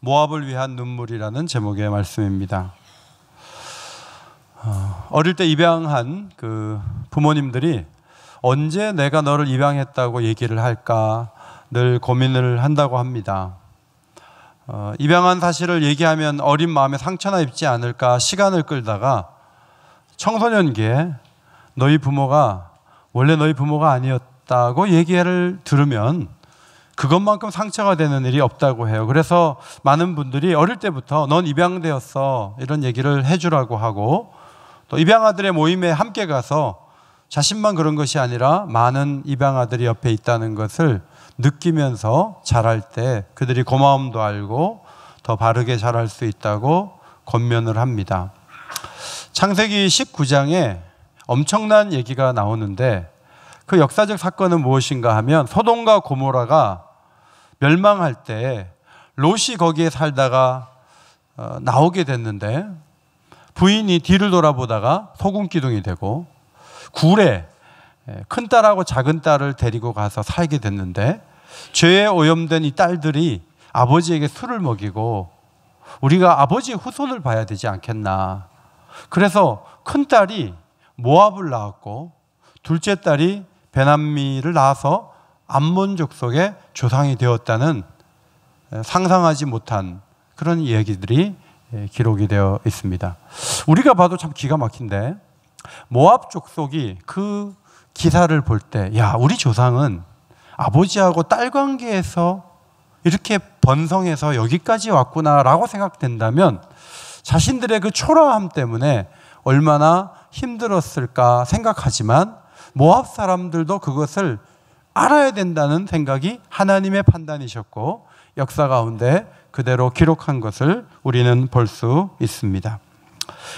모압을 위한 눈물이라는 제목의 말씀입니다. 어릴 때 입양한 그 부모님들이 언제 내가 너를 입양했다고 얘기를 할까 늘 고민을 한다고 합니다. 입양한 사실을 얘기하면 어린 마음에 상처나 입지 않을까 시간을 끌다가 청소년기에 너희 부모가 원래 너희 부모가 아니었다고 얘기를 들으면 그것만큼 상처가 되는 일이 없다고 해요. 그래서 많은 분들이 어릴 때부터 넌 입양되었어 이런 얘기를 해주라고 하고, 또 입양아들의 모임에 함께 가서 자신만 그런 것이 아니라 많은 입양아들이 옆에 있다는 것을 느끼면서 자랄 때 그들이 고마움도 알고 더 바르게 자랄 수 있다고 권면을 합니다. 창세기 19장에 엄청난 얘기가 나오는데 그 역사적 사건은 무엇인가 하면 소돔과 고모라가 멸망할 때 롯이 거기에 살다가 나오게 됐는데 부인이 뒤를 돌아보다가 소금기둥이 되고 굴에 큰딸하고 작은딸을 데리고 가서 살게 됐는데 죄에 오염된 이 딸들이 아버지에게 술을 먹이고 우리가 아버지의 후손을 봐야 되지 않겠나. 그래서 큰딸이 모압을 낳았고 둘째 딸이 베남미를 낳아서 암몬 족속의 조상이 되었다는 상상하지 못한 그런 이야기들이 기록이 되어 있습니다. 우리가 봐도 참 기가 막힌데 모압 족속이 그 기사를 볼 때 야, 우리 조상은 아버지하고 딸 관계에서 이렇게 번성해서 여기까지 왔구나라고 생각된다면 자신들의 그 초라함 때문에 얼마나 힘들었을까 생각하지만 모압 사람들도 그것을 알아야 된다는 생각이 하나님의 판단이셨고 역사 가운데 그대로 기록한 것을 우리는 볼 수 있습니다.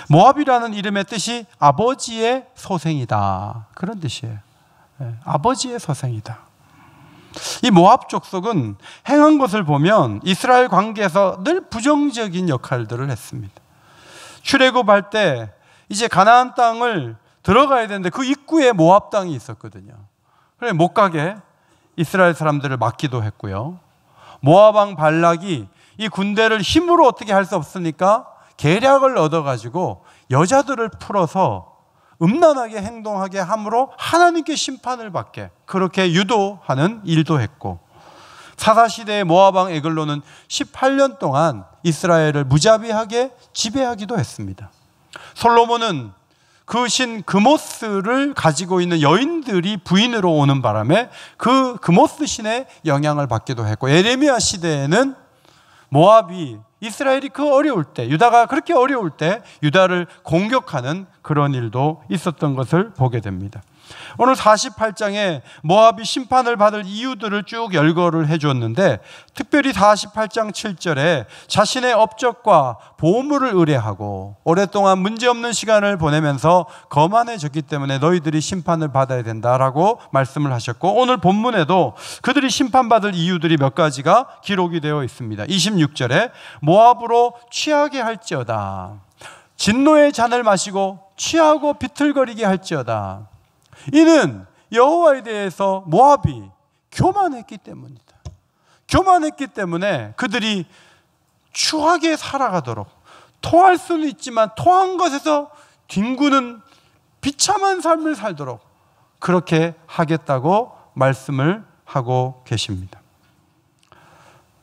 모압이라는 이름의 뜻이 아버지의 소생이다, 그런 뜻이에요. 아버지의 소생이다. 이 모압 족속은 행한 것을 보면 이스라엘 관계에서 늘 부정적인 역할들을 했습니다. 출애굽할 때 이제 가나안 땅을 들어가야 되는데 그 입구에 모압 땅이 있었거든요. 그래 못 가게 이스라엘 사람들을 막기도 했고요. 모압 왕 발락이 이 군대를 힘으로 어떻게 할 수 없으니까 계략을 얻어가지고 여자들을 풀어서 음란하게 행동하게 함으로 하나님께 심판을 받게 그렇게 유도하는 일도 했고, 사사시대의 모압 왕 에글론은 18년 동안 이스라엘을 무자비하게 지배하기도 했습니다. 솔로몬은 그 신 그모스를 가지고 있는 여인들이 부인으로 오는 바람에 그 그모스 신의 영향을 받기도 했고, 예레미야 시대에는 모압이 이스라엘이 그 어려울 때, 유다가 그렇게 어려울 때 유다를 공격하는 그런 일도 있었던 것을 보게 됩니다. 오늘 48장에 모압이 심판을 받을 이유들을 쭉 열거를 해주었는데, 특별히 48장 7절에 자신의 업적과 보물을 의뢰하고 오랫동안 문제없는 시간을 보내면서 거만해졌기 때문에 너희들이 심판을 받아야 된다라고 말씀을 하셨고, 오늘 본문에도 그들이 심판받을 이유들이 몇 가지가 기록이 되어 있습니다. 26절에 모압으로 취하게 할지어다, 진노의 잔을 마시고 취하고 비틀거리게 할지어다. 이는 여호와에 대해서 모압이 교만했기 때문이다. 교만했기 때문에 그들이 추하게 살아가도록, 토할 수는 있지만 토한 것에서 뒹구는 비참한 삶을 살도록 그렇게 하겠다고 말씀을 하고 계십니다.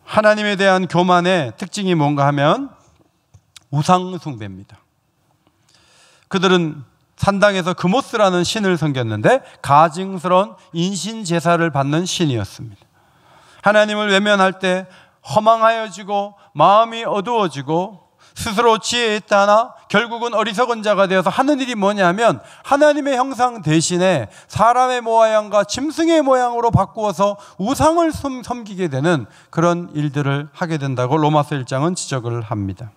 하나님에 대한 교만의 특징이 뭔가 하면 우상 숭배입니다. 그들은 산당에서 그모스라는 신을 섬겼는데 가증스러운 인신 제사를 받는 신이었습니다. 하나님을 외면할 때 허망하여지고 마음이 어두워지고 스스로 지혜 있다 하나 결국은 어리석은 자가 되어서 하는 일이 뭐냐면 하나님의 형상 대신에 사람의 모양과 짐승의 모양으로 바꾸어서 우상을 섬기게 되는 그런 일들을 하게 된다고 로마서 1장은 지적을 합니다.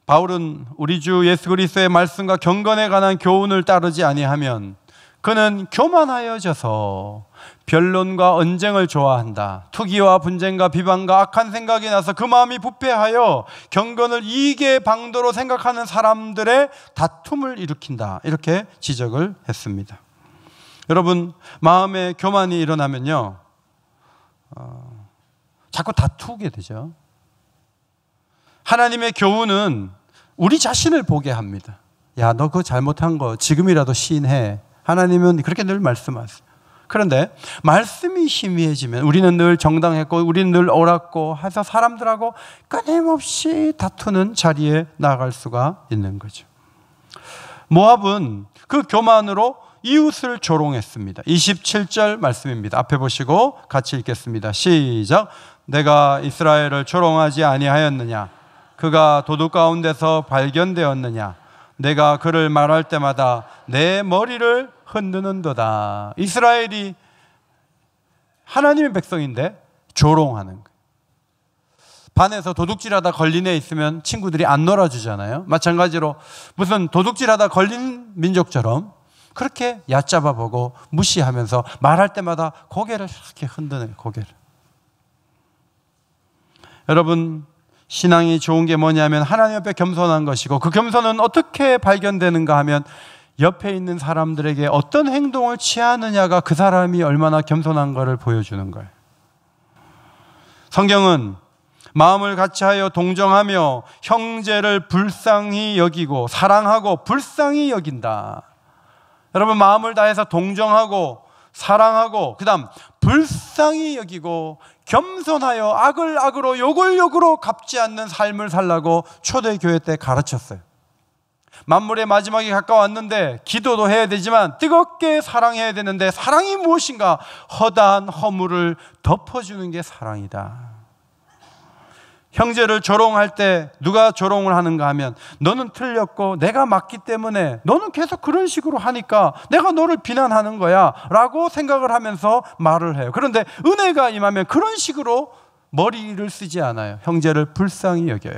바울은 우리 주 예수 그리스도의 말씀과 경건에 관한 교훈을 따르지 아니하면 그는 교만하여져서 변론과 언쟁을 좋아한다. 투기와 분쟁과 비방과 악한 생각이 나서 그 마음이 부패하여 경건을 이익의 방도로 생각하는 사람들의 다툼을 일으킨다. 이렇게 지적을 했습니다. 여러분, 마음에 교만이 일어나면요, 자꾸 다투게 되죠. 하나님의 교훈은 우리 자신을 보게 합니다. 야, 너 그거 잘못한 거 지금이라도 시인해. 하나님은 그렇게 늘 말씀하세요. 그런데 말씀이 희미해지면 우리는 늘 정당했고 우리는 늘 옳았고 해서 사람들하고 끊임없이 다투는 자리에 나아갈 수가 있는 거죠. 모압은 그 교만으로 이웃을 조롱했습니다. 27절 말씀입니다. 앞에 보시고 같이 읽겠습니다. 시작. 내가 이스라엘을 조롱하지 아니하였느냐? 그가 도둑 가운데서 발견되었느냐? 내가 그를 말할 때마다 내 머리를 흔드는도다. 이스라엘이 하나님의 백성인데 조롱하는 거예요. 반에서 도둑질하다 걸린 애 있으면 친구들이 안 놀아주잖아요. 마찬가지로 무슨 도둑질하다 걸린 민족처럼 그렇게 얕잡아 보고 무시하면서 말할 때마다 고개를 이렇게 흔드는 고개를. 여러분, 신앙이 좋은 게 뭐냐면 하나님 앞에 겸손한 것이고, 그 겸손은 어떻게 발견되는가 하면 옆에 있는 사람들에게 어떤 행동을 취하느냐가 그 사람이 얼마나 겸손한가를 보여주는 거예요. 성경은 마음을 같이하여 동정하며 형제를 불쌍히 여기고 사랑하고 불쌍히 여긴다. 여러분, 마음을 다해서 동정하고 사랑하고 그 다음 불쌍히 여기고 겸손하여 악을 악으로 욕을 욕으로 갚지 않는 삶을 살라고 초대교회 때 가르쳤어요. 만물의 마지막이 가까웠는데 기도도 해야 되지만 뜨겁게 사랑해야 되는데, 사랑이 무엇인가? 허다한 허물을 덮어주는 게 사랑이다. 형제를 조롱할 때 누가 조롱을 하는가 하면, 너는 틀렸고 내가 맞기 때문에 너는 계속 그런 식으로 하니까 내가 너를 비난하는 거야 라고 생각을 하면서 말을 해요. 그런데 은혜가 임하면 그런 식으로 머리를 쓰지 않아요. 형제를 불쌍히 여겨요.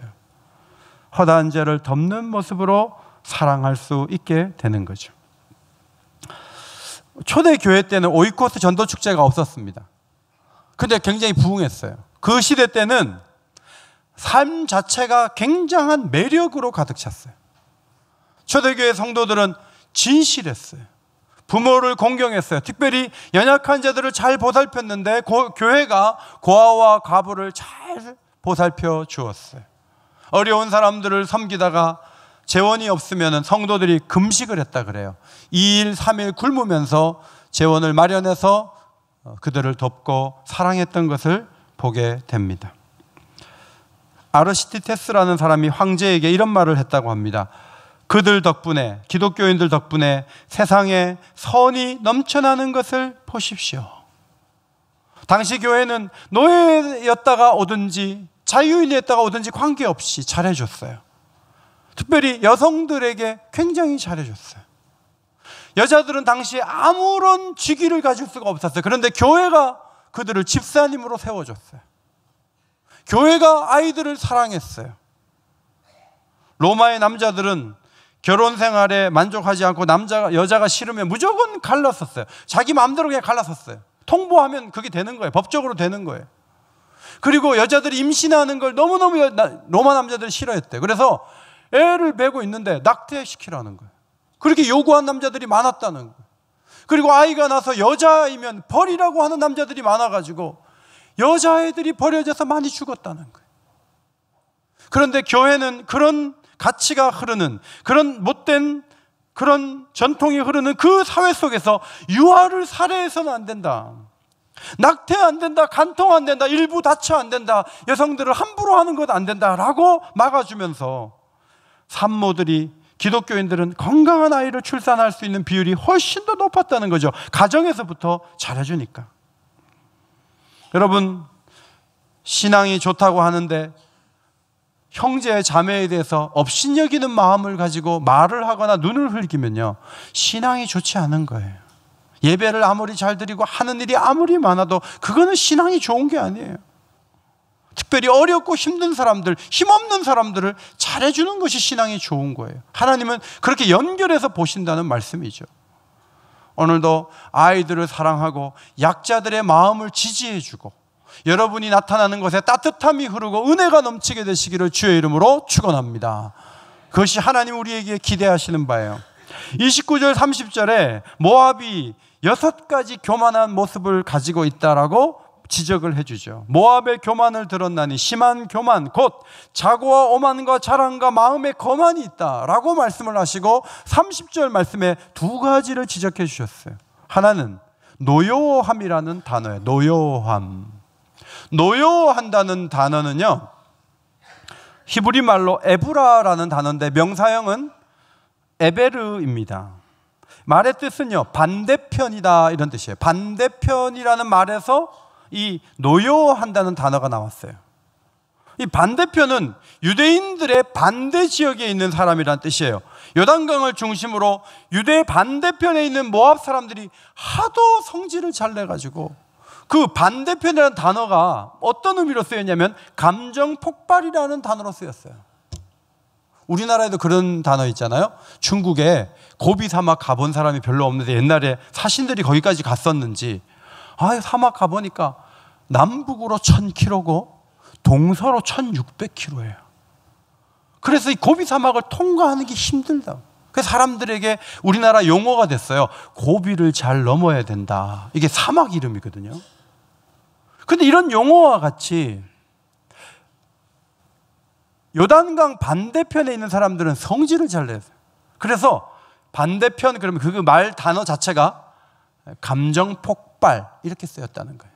허다한 죄를 덮는 모습으로 사랑할 수 있게 되는 거죠. 초대교회 때는 오이코스 전도축제가 없었습니다. 근데 굉장히 부흥했어요. 그 시대 때는 삶 자체가 굉장한 매력으로 가득 찼어요. 초대교회 성도들은 진실했어요. 부모를 공경했어요. 특별히 연약한 자들을 잘 보살폈는데 교회가 고아와 과부를 잘 보살펴 주었어요. 어려운 사람들을 섬기다가 재원이 없으면 성도들이 금식을 했다 그래요. 2일 3일 굶으면서 재원을 마련해서 그들을 돕고 사랑했던 것을 보게 됩니다. 아르시티테스라는 사람이 황제에게 이런 말을 했다고 합니다. 그들 덕분에, 기독교인들 덕분에 세상에 선이 넘쳐나는 것을 보십시오. 당시 교회는 노예였다가 오든지 자유인이었다가 오든지 관계없이 잘해줬어요. 특별히 여성들에게 굉장히 잘해줬어요. 여자들은 당시에 아무런 직위를 가질 수가 없었어요. 그런데 교회가 그들을 집사님으로 세워줬어요. 교회가 아이들을 사랑했어요. 로마의 남자들은 결혼 생활에 만족하지 않고 여자가 싫으면 무조건 갈랐었어요. 자기 마음대로 그냥 갈랐었어요. 통보하면 그게 되는 거예요. 법적으로 되는 거예요. 그리고 여자들이 임신하는 걸 너무너무 로마 남자들이 싫어했대요. 그래서 애를 베고 있는데 낙태시키라는 거예요. 그렇게 요구한 남자들이 많았다는 거예요. 그리고 아이가 나서 여자이면 버리라고 하는 남자들이 많아가지고 여자애들이 버려져서 많이 죽었다는 거예요. 그런데 교회는 그런 가치가 흐르는, 그런 못된 그런 전통이 흐르는 그 사회 속에서 유아를 살해해서는 안 된다, 낙태 안 된다, 간통 안 된다, 일부 다처 안 된다, 여성들을 함부로 하는 것 안 된다라고 막아주면서 산모들이, 기독교인들은 건강한 아이를 출산할 수 있는 비율이 훨씬 더 높았다는 거죠. 가정에서부터 잘해주니까. 여러분, 신앙이 좋다고 하는데 형제 자매에 대해서 업신여기는 마음을 가지고 말을 하거나 눈을 흘기면요, 신앙이 좋지 않은 거예요. 예배를 아무리 잘 드리고 하는 일이 아무리 많아도 그거는 신앙이 좋은 게 아니에요. 특별히 어렵고 힘든 사람들, 힘없는 사람들을 잘해주는 것이 신앙이 좋은 거예요. 하나님은 그렇게 연결해서 보신다는 말씀이죠. 오늘도 아이들을 사랑하고 약자들의 마음을 지지해주고 여러분이 나타나는 것에 따뜻함이 흐르고 은혜가 넘치게 되시기를 주의 이름으로 축원합니다. 그것이 하나님 우리에게 기대하시는 바예요. 29절 30절에 모압이 6가지 교만한 모습을 가지고 있다라고 지적을 해주죠. 모압의 교만을 들었나니 심한 교만 곧 자고와 오만과 자랑과 마음의 거만이 있다라고 말씀을 하시고 30절 말씀에 두 가지를 지적해 주셨어요. 하나는 노여함이라는 단어예요. 노여함. 노여한다는 단어는요, 히브리 말로 에브라라는 단어인데 명사형은 에베르입니다. 말의 뜻은요, 반대편이다 이런 뜻이에요. 반대편이라는 말에서 이 노여한다는 단어가 나왔어요. 이 반대편은 유대인들의 반대 지역에 있는 사람이란 뜻이에요. 요단강을 중심으로 유대 반대편에 있는 모압 사람들이 하도 성질을 잘 내가지고 그 반대편이라는 단어가 어떤 의미로 쓰였냐면 감정 폭발이라는 단어로 쓰였어요. 우리나라에도 그런 단어 있잖아요. 중국에 고비 사막 가본 사람이 별로 없는데 옛날에 사신들이 거기까지 갔었는지, 사막 가보니까 남북으로 1000km고 동서로 1600km예요. 그래서 이 고비 사막을 통과하는 게 힘들다. 그래서 사람들에게 우리나라 용어가 됐어요. 고비를 잘 넘어야 된다. 이게 사막 이름이거든요. 근데 이런 용어와 같이 요단강 반대편에 있는 사람들은 성질을 잘 내세요. 그래서 반대편, 그러면 그 말 단어 자체가 감정 폭발 이렇게 쓰였다는 거예요.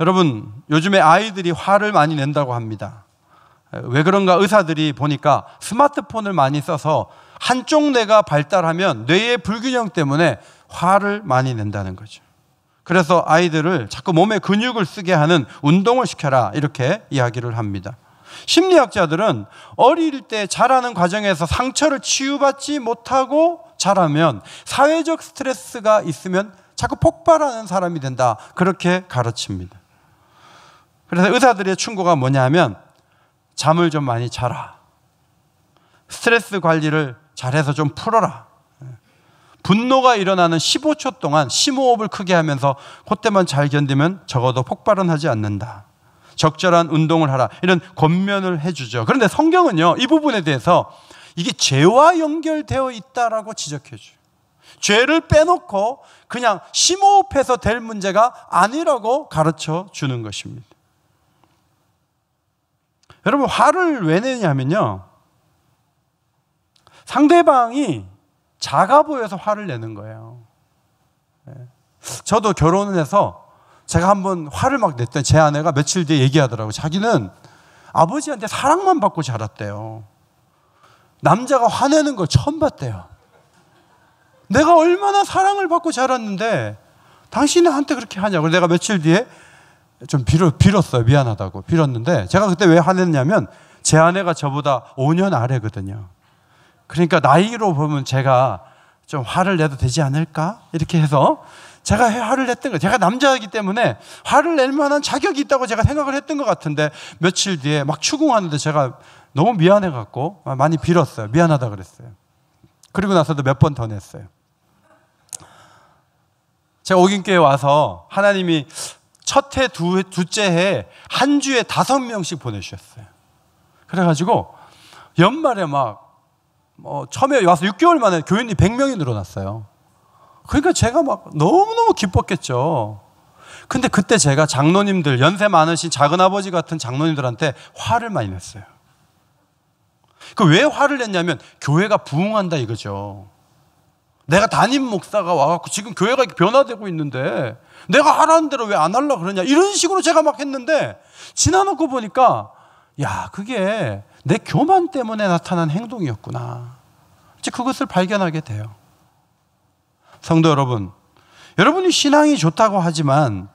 여러분, 요즘에 아이들이 화를 많이 낸다고 합니다. 왜 그런가? 의사들이 보니까 스마트폰을 많이 써서 한쪽 뇌가 발달하면 뇌의 불균형 때문에 화를 많이 낸다는 거죠. 그래서 아이들을 자꾸 몸에 근육을 쓰게 하는 운동을 시켜라 이렇게 이야기를 합니다. 심리학자들은 어릴 때 자라는 과정에서 상처를 치유받지 못하고 자라면 사회적 스트레스가 있으면 자꾸 폭발하는 사람이 된다 그렇게 가르칩니다. 그래서 의사들의 충고가 뭐냐면 잠을 좀 많이 자라, 스트레스 관리를 잘해서 좀 풀어라, 분노가 일어나는 15초 동안 심호흡을 크게 하면서 그때만 잘 견디면 적어도 폭발은 하지 않는다, 적절한 운동을 하라, 이런 권면을 해주죠. 그런데 성경은요, 이 부분에 대해서 이게 죄와 연결되어 있다라고 지적해 줘요. 죄를 빼놓고 그냥 심호흡해서 될 문제가 아니라고 가르쳐 주는 것입니다. 여러분, 화를 왜 내냐면요, 상대방이 작아 보여서 화를 내는 거예요. 저도 결혼을 해서 제가 한번 화를 막 냈더니 제 아내가 며칠 뒤에 얘기하더라고요. 자기는 아버지한테 사랑만 받고 자랐대요. 남자가 화내는 걸 처음 봤대요. 내가 얼마나 사랑을 받고 자랐는데 당신이 한테 그렇게 하냐고. 내가 며칠 뒤에 좀 빌었어요. 미안하다고 빌었는데, 제가 그때 왜 화냈냐면 제 아내가 저보다 5년 아래거든요. 그러니까 나이로 보면 제가 좀 화를 내도 되지 않을까 이렇게 해서 제가 화를 냈던 거예요. 제가 남자이기 때문에 화를 낼 만한 자격이 있다고 제가 생각을 했던 것 같은데, 며칠 뒤에 막 추궁하는데 제가 너무 미안해갖고 많이 빌었어요. 미안하다 그랬어요. 그리고 나서도 몇 번 더 냈어요. 제가 오긴교회 와서 하나님이 첫 해, 둘째 해 한 주에 5명씩 보내주셨어요. 그래가지고 연말에 처음에 와서 6개월 만에 교인이 100명이 늘어났어요. 그러니까 제가 막 너무너무 기뻤겠죠. 근데 그때 제가 장로님들, 연세 많으신 작은아버지 같은 장로님들한테 화를 많이 냈어요. 왜 화를 냈냐면 교회가 부흥한다 이거죠. 내가 담임 목사가 와갖고 지금 교회가 이렇게 변화되고 있는데 내가 하라는 대로 왜 안 하려고 그러냐, 이런 식으로 제가 막 했는데 지나놓고 보니까 그게 내 교만 때문에 나타난 행동이었구나, 이제 그것을 발견하게 돼요. 성도 여러분, 여러분이 신앙이 좋다고 하지만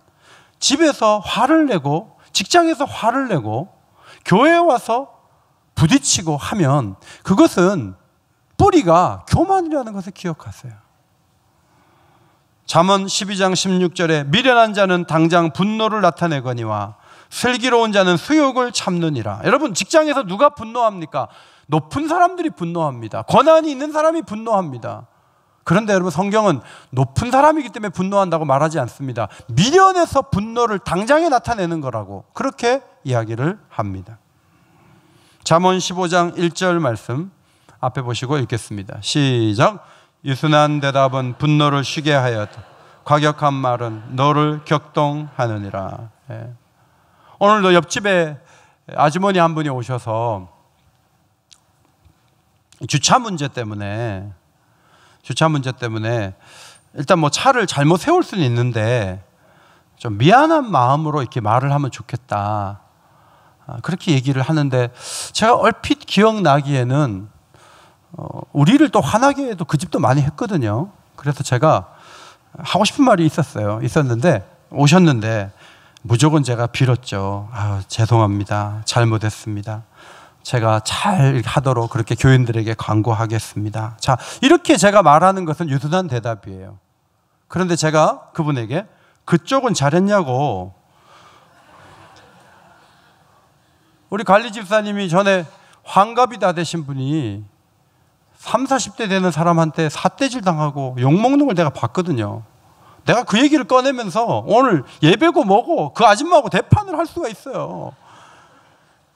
집에서 화를 내고 직장에서 화를 내고 교회에 와서 부딪히고 하면 그것은 뿌리가 교만이라는 것을 기억하세요. 잠언 12장 16절에 미련한 자는 당장 분노를 나타내거니와 슬기로운 자는 수욕을 참느니라. 여러분, 직장에서 누가 분노합니까? 높은 사람들이 분노합니다. 권한이 있는 사람이 분노합니다. 그런데 여러분, 성경은 높은 사람이기 때문에 분노한다고 말하지 않습니다. 미련해서 분노를 당장에 나타내는 거라고 그렇게 이야기를 합니다. 잠언 15장 1절 말씀 앞에 보시고 읽겠습니다. 시작. 유순한 대답은 분노를 쉬게 하였다. 과격한 말은 너를 격동하느니라. 예. 오늘도 옆집에 아주머니 한 분이 오셔서 주차 문제 때문에 일단 뭐 차를 잘못 세울 수는 있는데 좀 미안한 마음으로 이렇게 말을 하면 좋겠다, 그렇게 얘기를 하는데, 제가 얼핏 기억나기에는 우리를 또 화나게 해도 그 집도 많이 했거든요. 그래서 제가 하고 싶은 말이 있었는데 오셨는데 무조건 제가 빌었죠. 죄송합니다, 잘못했습니다, 제가 잘 하도록 그렇게 교인들에게 강구하겠습니다. 자, 이렇게 제가 말하는 것은 유순한 대답이에요. 그런데 제가 그분에게 그쪽은 잘했냐고, 우리 관리 집사님이 전에 환갑이 다 되신 분이 30, 40대 되는 사람한테 삿대질 당하고 욕먹는 걸 내가 봤거든요. 내가 그 얘기를 꺼내면서 오늘 예배고 뭐고 그 아줌마하고 대판을 할 수가 있어요.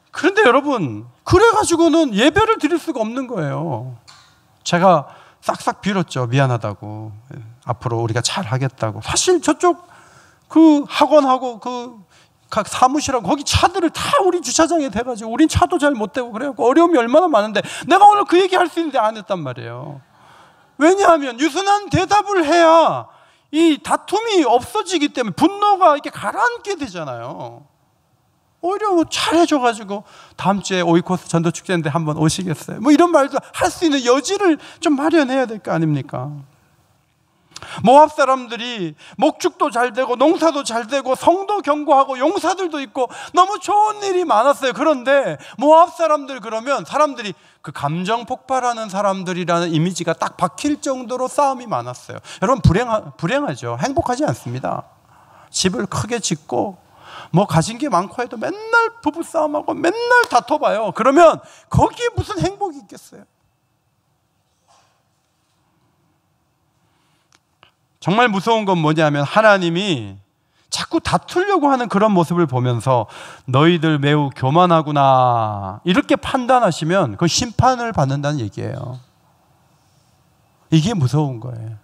그런데 여러분, 그래가지고는 예배를 드릴 수가 없는 거예요. 제가 싹싹 빌었죠. 미안하다고, 앞으로 우리가 잘 하겠다고. 사실 저쪽 그 학원하고 그 각 사무실하고 거기 차들을 다 우리 주차장에 대가지고 우린 차도 잘 못 대고 그래갖고 어려움이 얼마나 많은데 내가 오늘 그 얘기 할 수 있는데 안 했단 말이에요. 왜냐하면 유순한 대답을 해야 이 다툼이 없어지기 때문에 분노가 이렇게 가라앉게 되잖아요. 오히려 잘해줘가지고 다음 주에 오이코스 전도축제인데 한번 오시겠어요? 뭐 이런 말도 할 수 있는 여지를 좀 마련해야 될 거 아닙니까? 모압 사람들이 목축도 잘 되고 농사도 잘 되고 성도 견고하고 용사들도 있고 너무 좋은 일이 많았어요. 그런데 모압 사람들, 그러면 사람들이 그 감정 폭발하는 사람들이라는 이미지가 딱 박힐 정도로 싸움이 많았어요. 여러분, 불행하죠. 행복하지 않습니다. 집을 크게 짓고 뭐 가진 게 많고 해도 맨날 부부싸움하고 맨날 다퉈봐요. 그러면 거기에 무슨 행복이 있겠어요? 정말 무서운 건 뭐냐면 하나님이 자꾸 다투려고 하는 그런 모습을 보면서 너희들 매우 교만하구나 이렇게 판단하시면 그 심판을 받는다는 얘기예요. 이게 무서운 거예요.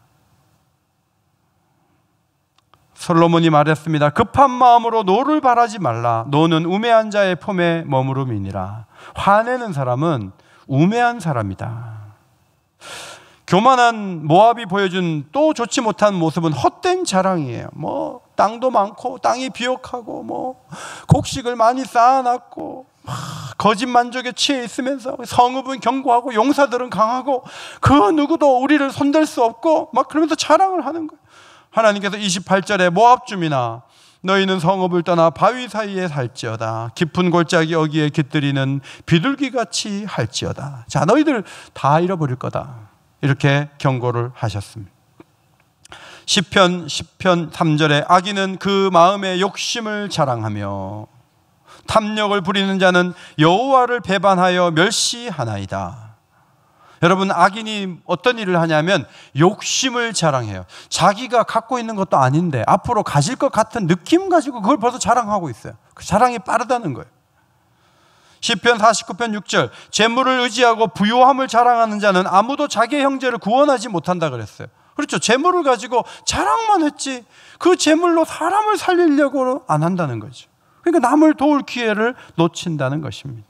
솔로몬이 말했습니다. 급한 마음으로 노를 바라지 말라. 노는 우매한 자의 품에 머무름이니라. 화내는 사람은 우매한 사람이다. 교만한 모압이 보여준 또 좋지 못한 모습은 헛된 자랑이에요. 뭐 땅도 많고 땅이 비옥하고 뭐 곡식을 많이 쌓아놨고 거짓 만족에 취해 있으면서 성읍은 견고하고 용사들은 강하고 그 누구도 우리를 손댈 수 없고 막 그러면서 자랑을 하는 거예요. 하나님께서 28절에 모압 주민아 너희는 성읍을 떠나 바위 사이에 살지어다. 깊은 골짜기 여기에 깃들이는 비둘기같이 할지어다. 자, 너희들 다 잃어버릴 거다. 이렇게 경고를 하셨습니다. 시편 10편 3절에 악인은 그 마음의 욕심을 자랑하며 탐욕을 부리는 자는 여호와를 배반하여 멸시하나이다. 여러분, 악인이 어떤 일을 하냐면 욕심을 자랑해요. 자기가 갖고 있는 것도 아닌데 앞으로 가질 것 같은 느낌 가지고 그걸 벌써 자랑하고 있어요. 그 자랑이 빠르다는 거예요. 시편 49편 6절 재물을 의지하고 부요함을 자랑하는 자는 아무도 자기 형제를 구원하지 못한다 그랬어요. 그렇죠. 재물을 가지고 자랑만 했지 그 재물로 사람을 살리려고 안 한다는 거죠. 그러니까 남을 도울 기회를 놓친다는 것입니다.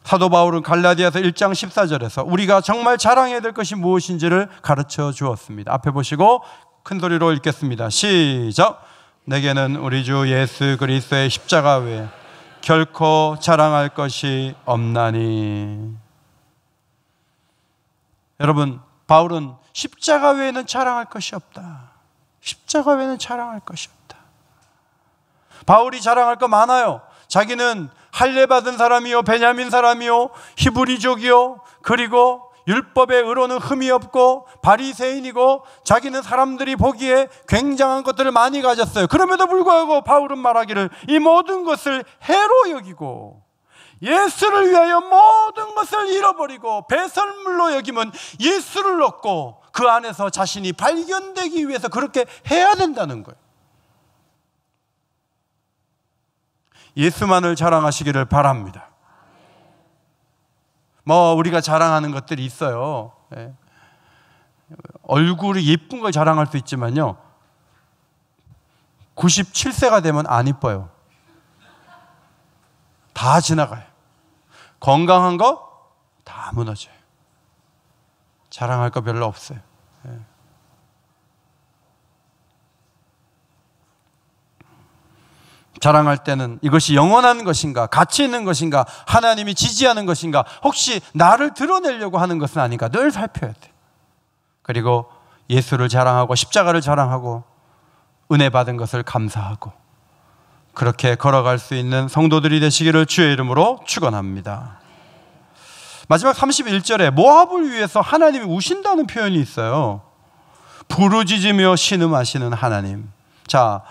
사도 바울은 갈라디아서 1장 14절에서 우리가 정말 자랑해야 될 것이 무엇인지를 가르쳐 주었습니다. 앞에 보시고 큰 소리로 읽겠습니다. 시작. 내게는 우리 주 예수 그리스도의 십자가 외에 결코 자랑할 것이 없나니. 여러분, 바울은 십자가 외에는 자랑할 것이 없다. 십자가 외에는 자랑할 것이 없다. 바울이 자랑할 거 많아요. 자기는 할례 받은 사람이요 베냐민 사람이요 히브리족이요 그리고 율법의 의로는 흠이 없고 바리새인이고 자기는 사람들이 보기에 굉장한 것들을 많이 가졌어요. 그럼에도 불구하고 바울은 말하기를 이 모든 것을 해로 여기고 예수를 위하여 모든 것을 잃어버리고 배설물로 여기면 예수를 얻고 그 안에서 자신이 발견되기 위해서 그렇게 해야 된다는 거예요. 예수만을 자랑하시기를 바랍니다. 뭐 우리가 자랑하는 것들이 있어요. 얼굴이 예쁜 걸 자랑할 수 있지만요, 97세가 되면 안 이뻐요. 다 지나가요. 건강한 거 다 무너져요. 자랑할 거 별로 없어요. 자랑할 때는 이것이 영원한 것인가, 가치 있는 것인가, 하나님이 지지하는 것인가, 혹시 나를 드러내려고 하는 것은 아닌가 늘 살펴야 돼요. 그리고 예수를 자랑하고 십자가를 자랑하고 은혜 받은 것을 감사하고 그렇게 걸어갈 수 있는 성도들이 되시기를 주의 이름으로 축원합니다. 마지막 31절에 모압을 위해서 하나님이 우신다는 표현이 있어요. 부르짖으며 신음하시는 하나님. 자,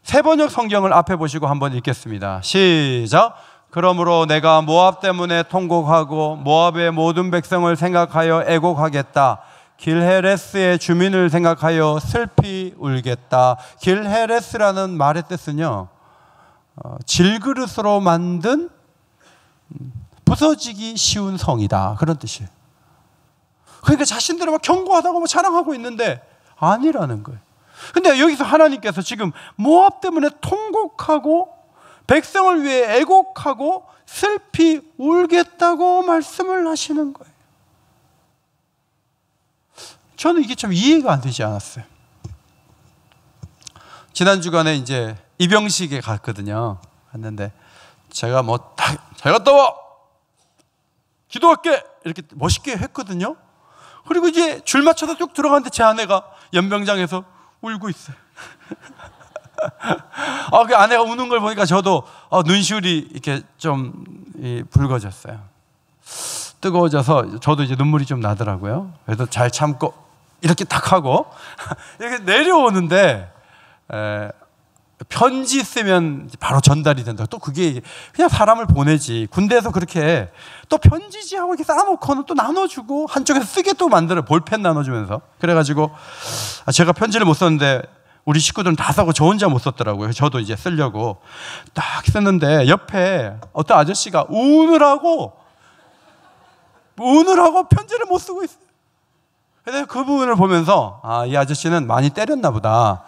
새번역 성경을 앞에 보시고 한번 읽겠습니다. 시작. 그러므로 내가 모압 때문에 통곡하고 모압의 모든 백성을 생각하여 애곡하겠다. 길헤레스의 주민을 생각하여 슬피 울겠다. 길헤레스라는 말의 뜻은요, 질그릇으로 만든 부서지기 쉬운 성이다, 그런 뜻이에요. 그러니까 자신들이 막 견고하다고 막 자랑하고 있는데 아니라는 거예요. 근데 여기서 하나님께서 지금 모압 때문에 통곡하고 백성을 위해 애곡하고 슬피 울겠다고 말씀을 하시는 거예요. 저는 이게 참 이해가 안 되지 않았어요. 지난 주간에 이제 입영식에 갔거든요. 갔는데 제가 잘 갔다 와! 기도할게! 이렇게 멋있게 했거든요. 그리고 이제 줄 맞춰서 쭉 들어갔는데 제 아내가 연병장에서 울고 있어요. 그 아내가 우는 걸 보니까 저도 눈시울이 이렇게 좀 붉어졌어요. 뜨거워져서 저도 이제 눈물이 좀 나더라고요. 그래도 잘 참고 이렇게 딱 하고 이렇게 내려오는데 편지 쓰면 바로 전달이 된다. 또 그게 그냥 사람을 보내지. 군대에서 그렇게 또 편지지하고 이렇게 쌓아놓고는 또 나눠주고 한쪽에서 쓰게 또 만들어. 볼펜 나눠주면서. 그래가지고 제가 편지를 못 썼는데 우리 식구들은 다 쓰고 저 혼자 못 썼더라고요. 저도 이제 쓰려고 딱 썼는데 옆에 어떤 아저씨가 우느라고 편지를 못 쓰고 있어요. 그래서 그 부분을 보면서 이 아저씨는 많이 때렸나 보다.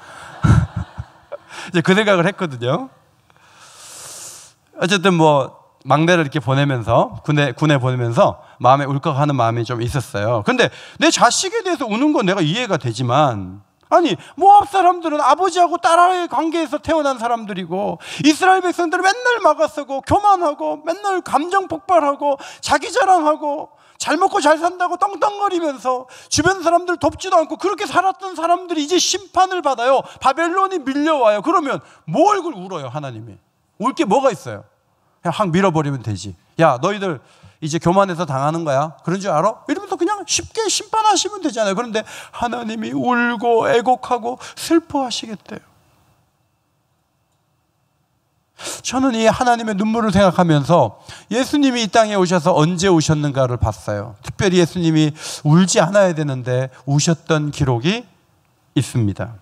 이제 그 생각을 했거든요. 어쨌든 막내를 이렇게 보내면서 군에 보내면서 마음에 울컥하는 마음이 좀 있었어요. 근데 내 자식에 대해서 우는 건 내가 이해가 되지만, 아니 모압 사람들은 아버지하고 딸의 관계에서 태어난 사람들이고 이스라엘 백성들은 맨날 막아서고 교만하고 맨날 감정 폭발하고 자기 자랑하고 잘 먹고 잘 산다고 떵떵거리면서 주변 사람들 돕지도 않고 그렇게 살았던 사람들이 이제 심판을 받아요. 바벨론이 밀려와요. 그러면 뭐 얼굴 울어요? 하나님이 울 게 뭐가 있어요? 그냥 확 밀어버리면 되지. 야, 너희들 이제 교만해서 당하는 거야, 그런 줄 알아? 이러면서 그냥 쉽게 심판하시면 되잖아요. 그런데 하나님이 울고 애곡하고 슬퍼하시겠대요. 저는 이 하나님의 눈물을 생각하면서 예수님이 이 땅에 오셔서 언제 우셨는가를 봤어요. 특별히 예수님이 울지 않아야 되는데 우셨던 기록이 있습니다.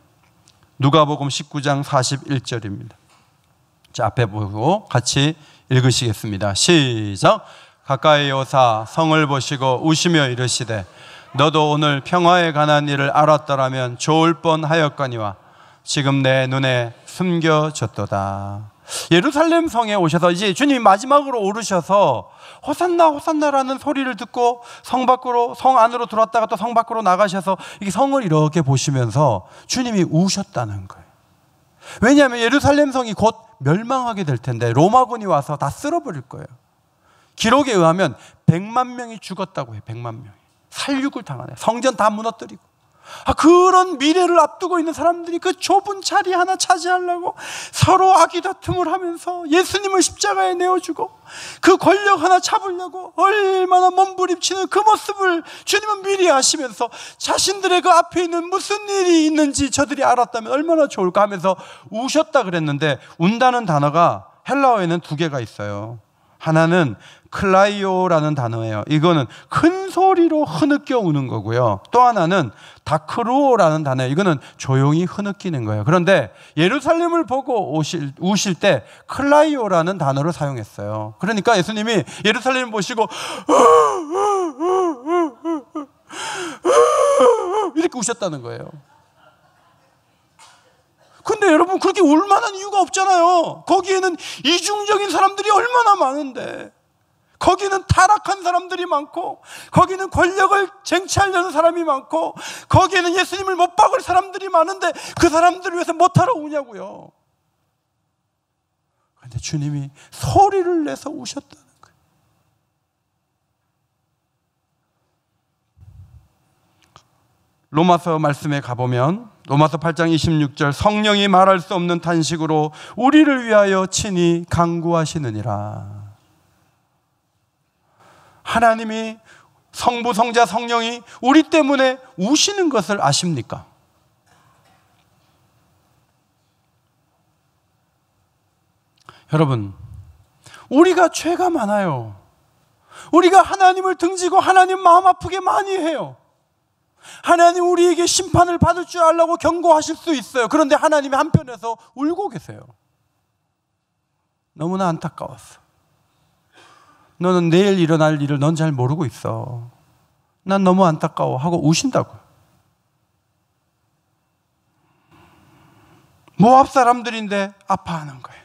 누가복음 19장 41절입니다. 자, 앞에 보고 같이 읽으시겠습니다. 시작. 가까이 오사 성을 보시고 우시며 이르시되 너도 오늘 평화에 관한 일을 알았더라면 좋을 뻔하였거니와 지금 내 눈에 숨겨졌도다. 예루살렘 성에 오셔서 이제 주님이 마지막으로 오르셔서 호산나 호산나라는 소리를 듣고 성 안으로 들어왔다가 또 성 밖으로 나가셔서 이게 성을 이렇게 보시면서 주님이 우셨다는 거예요. 왜냐하면 예루살렘 성이 곧 멸망하게 될 텐데 로마군이 와서 다 쓸어버릴 거예요. 기록에 의하면 100만 명이 죽었다고 해요. 100만 명이 살육을 당하네. 성전 다 무너뜨리고. 그런 미래를 앞두고 있는 사람들이 그 좁은 자리 하나 차지하려고 서로 아기다툼을 하면서 예수님을 십자가에 내어주고 그 권력 하나 잡으려고 얼마나 몸부림치는 그 모습을 주님은 미리 아시면서 자신들의 그 앞에 있는 무슨 일이 있는지 저들이 알았다면 얼마나 좋을까 하면서 우셨다 그랬는데, 운다는 단어가 헬라어에는 두 개가 있어요. 하나는 클라이오라는 단어예요. 이거는 큰 소리로 흐느껴 우는 거고요. 또 하나는 다크루오라는 단어예요. 이거는 조용히 흐느끼는 거예요. 그런데 예루살렘을 보고 우실 때 클라이오라는 단어를 사용했어요. 그러니까 예수님이 예루살렘을 보시고 이렇게 우셨다는 거예요. 근데 여러분 그렇게 울 만한 이유가 없잖아요. 거기에는 이중적인 사람들이 얼마나 많은데, 거기는 타락한 사람들이 많고, 거기는 권력을 쟁취하려는 사람이 많고, 거기에는 예수님을 못 박을 사람들이 많은데 그 사람들을 위해서 못하러 우냐고요. 그런데 주님이 소리를 내서 우셨다는 거예요. 로마서 말씀에 가보면 로마서 8장 26절, 성령이 말할 수 없는 탄식으로 우리를 위하여 친히 간구하시느니라. 하나님이, 성부, 성자, 성령이 우리 때문에 우시는 것을 아십니까? 여러분, 우리가 죄가 많아요. 우리가 하나님을 등지고 하나님 마음 아프게 많이 해요. 하나님 우리에게 심판을 받을 줄 알라고 경고하실 수 있어요. 그런데 하나님이 한편에서 울고 계세요. 너무나 안타까웠어. 너는 내일 일어날 일을 넌 잘 모르고 있어. 난 너무 안타까워 하고 우신다고. 모압 사람들인데 아파하는 거예요.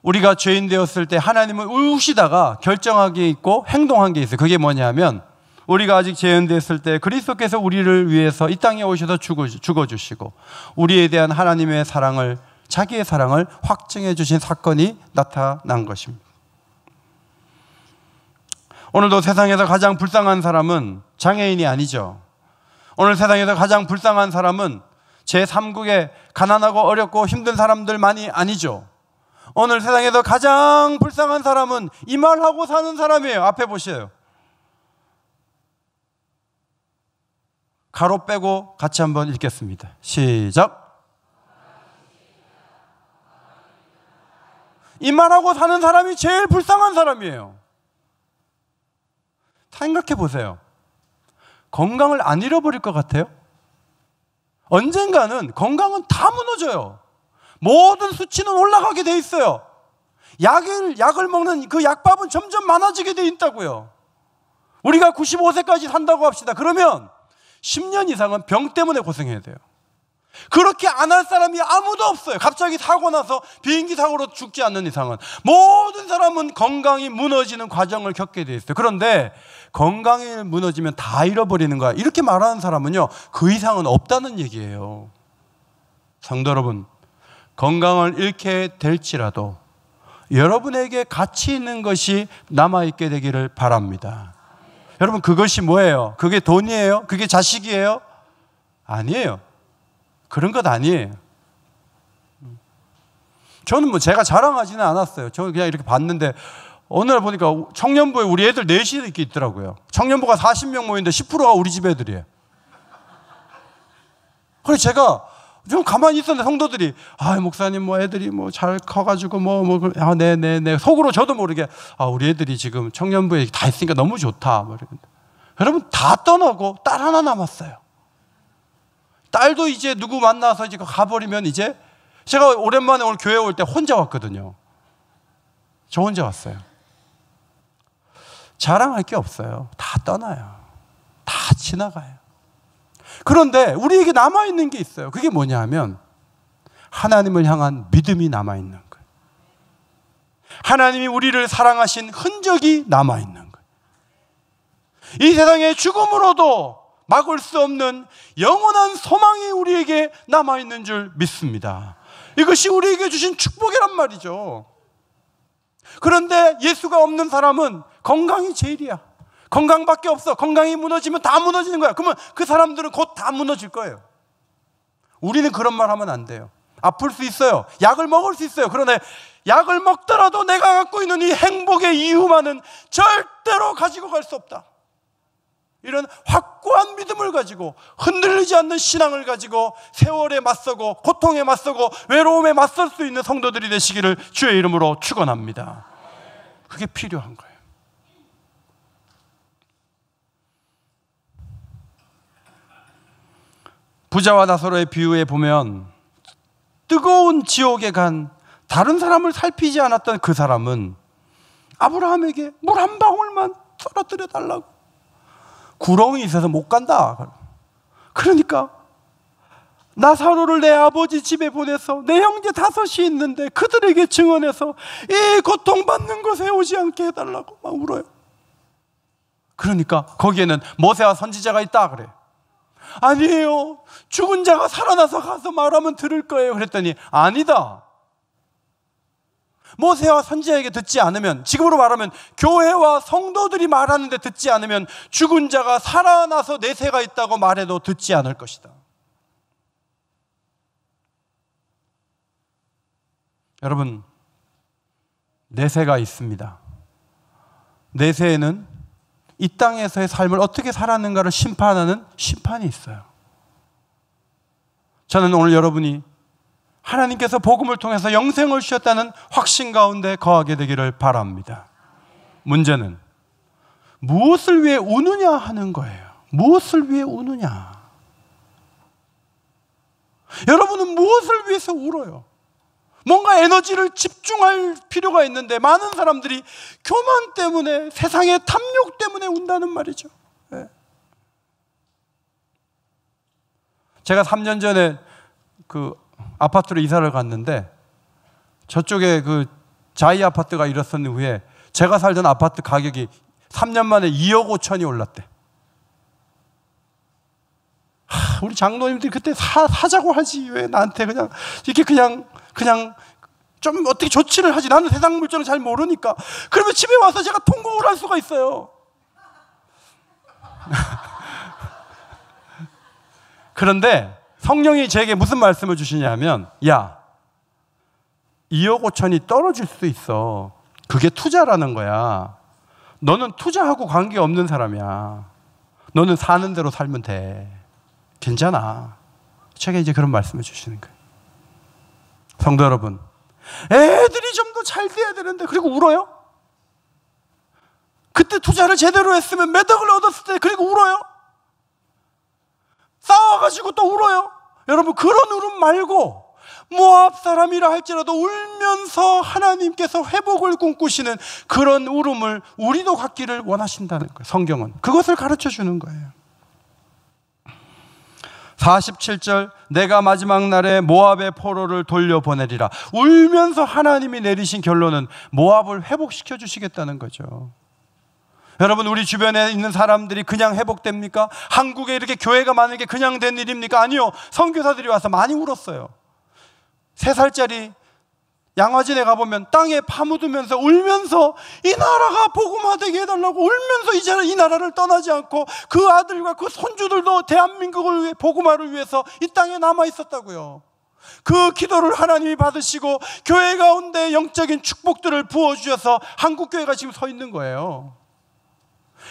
우리가 죄인 되었을 때 하나님은 우시다가 결정한 게 있고 행동한 게 있어요. 그게 뭐냐면, 우리가 아직 죄인 되었을 때 그리스도께서 우리를 위해서 이 땅에 오셔서 죽어주시고 우리에 대한 하나님의 사랑을, 자기의 사랑을 확증해 주신 사건이 나타난 것입니다. 오늘도 세상에서 가장 불쌍한 사람은 장애인이 아니죠. 오늘 세상에서 가장 불쌍한 사람은 제3국의 가난하고 어렵고 힘든 사람들만이 아니죠. 오늘 세상에서 가장 불쌍한 사람은 이 말하고 사는 사람이에요. 앞에 보세요. 가로 빼고 같이 한번 읽겠습니다. 시작. 이 말하고 사는 사람이 제일 불쌍한 사람이에요. 생각해 보세요. 건강을 안 잃어버릴 것 같아요? 언젠가는 건강은 다 무너져요. 모든 수치는 올라가게 돼 있어요. 약을 먹는 그 약밥은 점점 많아지게 돼 있다고요. 우리가 95세까지 산다고 합시다. 그러면 10년 이상은 병 때문에 고생해야 돼요. 그렇게 안 할 사람이 아무도 없어요. 갑자기 사고 나서 비행기 사고로 죽지 않는 이상은. 모든 사람은 건강이 무너지는 과정을 겪게 돼 있어요. 그런데 건강이 무너지면 다 잃어버리는 거야, 이렇게 말하는 사람은요, 그 이상은 없다는 얘기예요. 성도 여러분, 건강을 잃게 될지라도 여러분에게 가치 있는 것이 남아있게 되기를 바랍니다. 여러분, 그것이 뭐예요? 그게 돈이에요? 그게 자식이에요? 아니에요. 그런 것 아니에요. 저는 제가 자랑하지는 않았어요. 저는 그냥 이렇게 봤는데 어느 날 보니까 청년부에 우리 애들 넷이 이렇게 있더라고요. 청년부가 40명 모이는데 10%가 우리 집 애들이에요. 그래서 제가 좀 가만히 있었는데 성도들이, 목사님 애들이 잘 커가지고 네네네. 속으로 저도 모르게 우리 애들이 지금 청년부에 다 있으니까 너무 좋다. 여러분, 다 떠나고 딸 하나 남았어요. 딸도 이제 누구 만나서 이제 가버리면, 이제 제가 오랜만에 오늘 교회 올 때 혼자 왔거든요. 저 혼자 왔어요. 자랑할 게 없어요. 다 떠나요. 다 지나가요. 그런데 우리에게 남아있는 게 있어요. 그게 뭐냐 하면 하나님을 향한 믿음이 남아있는 거예요. 하나님이 우리를 사랑하신 흔적이 남아있는 거예요. 이 세상의 죽음으로도 막을 수 없는 영원한 소망이 우리에게 남아있는 줄 믿습니다. 이것이 우리에게 주신 축복이란 말이죠. 그런데 예수가 없는 사람은 건강이 제일이야. 건강밖에 없어. 건강이 무너지면 다 무너지는 거야. 그러면 그 사람들은 곧 다 무너질 거예요. 우리는 그런 말 하면 안 돼요. 아플 수 있어요. 약을 먹을 수 있어요. 그런데 약을 먹더라도 내가 갖고 있는 이 행복의 이유만은 절대로 가지고 갈 수 없다. 이런 확고한 믿음을 가지고, 흔들리지 않는 신앙을 가지고 세월에 맞서고 고통에 맞서고 외로움에 맞설 수 있는 성도들이 되시기를 주의 이름으로 축원합니다. 그게 필요한 거예요. 부자와 나사로의 비유에 보면 뜨거운 지옥에 간 다른 사람을 살피지 않았던 그 사람은 아브라함에게 물 한 방울만 떨어뜨려 달라고, 구렁이 있어서 못 간다. 그러니까 나사로를 내 아버지 집에 보내서 내 형제 5이 있는데 그들에게 증언해서 이 고통받는 곳에 오지 않게 해달라고 막 울어요. 그러니까 거기에는 모세와 선지자가 있다 그래요. 아니에요, 죽은 자가 살아나서 가서 말하면 들을 거예요. 그랬더니 아니다, 모세와 선지자에게 듣지 않으면, 지금으로 말하면 교회와 성도들이 말하는데 듣지 않으면 죽은 자가 살아나서 내세가 있다고 말해도 듣지 않을 것이다. 여러분, 내세가 있습니다. 내세에는 이 땅에서의 삶을 어떻게 살았는가를 심판하는 심판이 있어요. 저는 오늘 여러분이 하나님께서 복음을 통해서 영생을 주셨다는 확신 가운데 거하게 되기를 바랍니다. 문제는 무엇을 위해 우느냐 하는 거예요. 무엇을 위해 우느냐? 여러분은 무엇을 위해서 울어요? 뭔가 에너지를 집중할 필요가 있는데 많은 사람들이 교만 때문에, 세상의 탐욕 때문에 운다는 말이죠. 네. 제가 3년 전에 그 아파트로 이사를 갔는데 저쪽에 그 자이 아파트가 일어선 후에 제가 살던 아파트 가격이 3년 만에 2억 5천이 올랐대. 우리 장로님들이 그때 사자고 하지 왜 나한테 이렇게 그냥 좀 어떻게 조치를 하지. 나는 세상 물정을 잘 모르니까. 그러면 집에 와서 제가 통곡을 할 수가 있어요. 그런데 성령이 제게 무슨 말씀을 주시냐면, 야, 2억 5천이 떨어질 수도 있어. 그게 투자라는 거야. 너는 투자하고 관계없는 사람이야. 너는 사는 대로 살면 돼. 괜찮아. 제가 이제 그런 말씀을 주시는 거예요. 성도 여러분, 애들이 좀 더 잘 돼야 되는데 그리고 울어요? 그때 투자를 제대로 했으면 매덕을 얻었을 때 그리고 울어요? 싸워가지고 또 울어요? 여러분, 그런 울음 말고 모압 사람이라 할지라도 울면서 하나님께서 회복을 꿈꾸시는 그런 울음을 우리도 갖기를 원하신다는 거예요. 성경은 그것을 가르쳐 주는 거예요. 47절, 내가 마지막 날에 모압의 포로를 돌려보내리라. 울면서 하나님이 내리신 결론은 모압을 회복시켜 주시겠다는 거죠. 여러분, 우리 주변에 있는 사람들이 그냥 회복됩니까? 한국에 이렇게 교회가 많은 게 그냥 된 일입니까? 아니요. 선교사들이 와서 많이 울었어요. 3살짜리 양화진에 가보면 땅에 파묻으면서 울면서 이 나라가 복음화되게 해달라고 울면서 이제는 이 나라를 떠나지 않고 그 아들과 그 손주들도 대한민국을 위해, 복음화를 위해서 이 땅에 남아 있었다고요. 그 기도를 하나님이 받으시고 교회 가운데 영적인 축복들을 부어주셔서 한국교회가 지금 서 있는 거예요.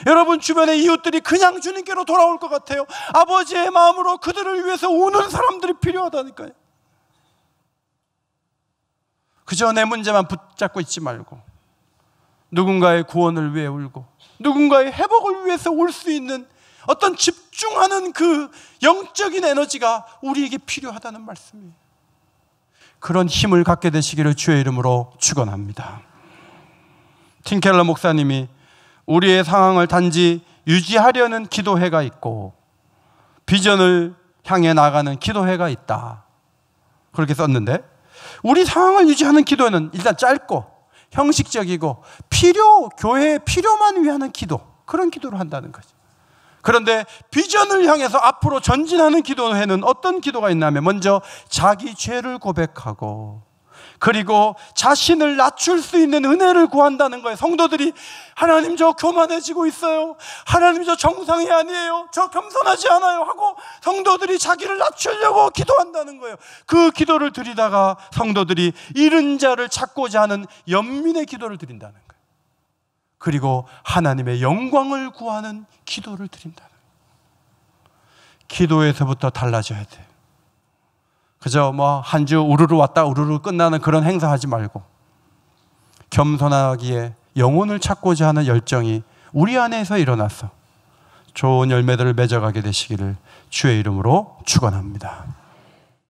여러분, 주변의 이웃들이 그냥 주님께로 돌아올 것 같아요. 아버지의 마음으로 그들을 위해서 우는 사람들이 필요하다니까요. 그저 내 문제만 붙잡고 있지 말고 누군가의 구원을 위해 울고 누군가의 회복을 위해서 울 수 있는 어떤 집중하는 그 영적인 에너지가 우리에게 필요하다는 말씀이에요. 그런 힘을 갖게 되시기를 주의 이름으로 축원합니다. 팀 켈러 목사님이 우리의 상황을 단지 유지하려는 기도회가 있고 비전을 향해 나가는 기도회가 있다, 그렇게 썼는데, 우리 상황을 유지하는 기도는 일단 짧고 형식적이고 교회의 필요만 위하는 기도, 그런 기도를 한다는 거죠. 그런데 비전을 향해서 앞으로 전진하는 기도회는 어떤 기도가 있냐면, 먼저 자기 죄를 고백하고 그리고 자신을 낮출 수 있는 은혜를 구한다는 거예요. 성도들이 하나님, 저 교만해지고 있어요. 하나님, 저 정상이 아니에요. 저 겸손하지 않아요 하고 성도들이 자기를 낮추려고 기도한다는 거예요. 그 기도를 드리다가 성도들이 잃은 자를 찾고자 하는 연민의 기도를 드린다는 거예요. 그리고 하나님의 영광을 구하는 기도를 드린다는 거예요. 기도에서부터 달라져야 돼요. 그저 한 주 우르르 왔다 우르르 끝나는 그런 행사하지 말고 겸손하기에 영혼을 찾고자 하는 열정이 우리 안에서 일어나서 좋은 열매들을 맺어가게 되시기를 주의 이름으로 축원합니다.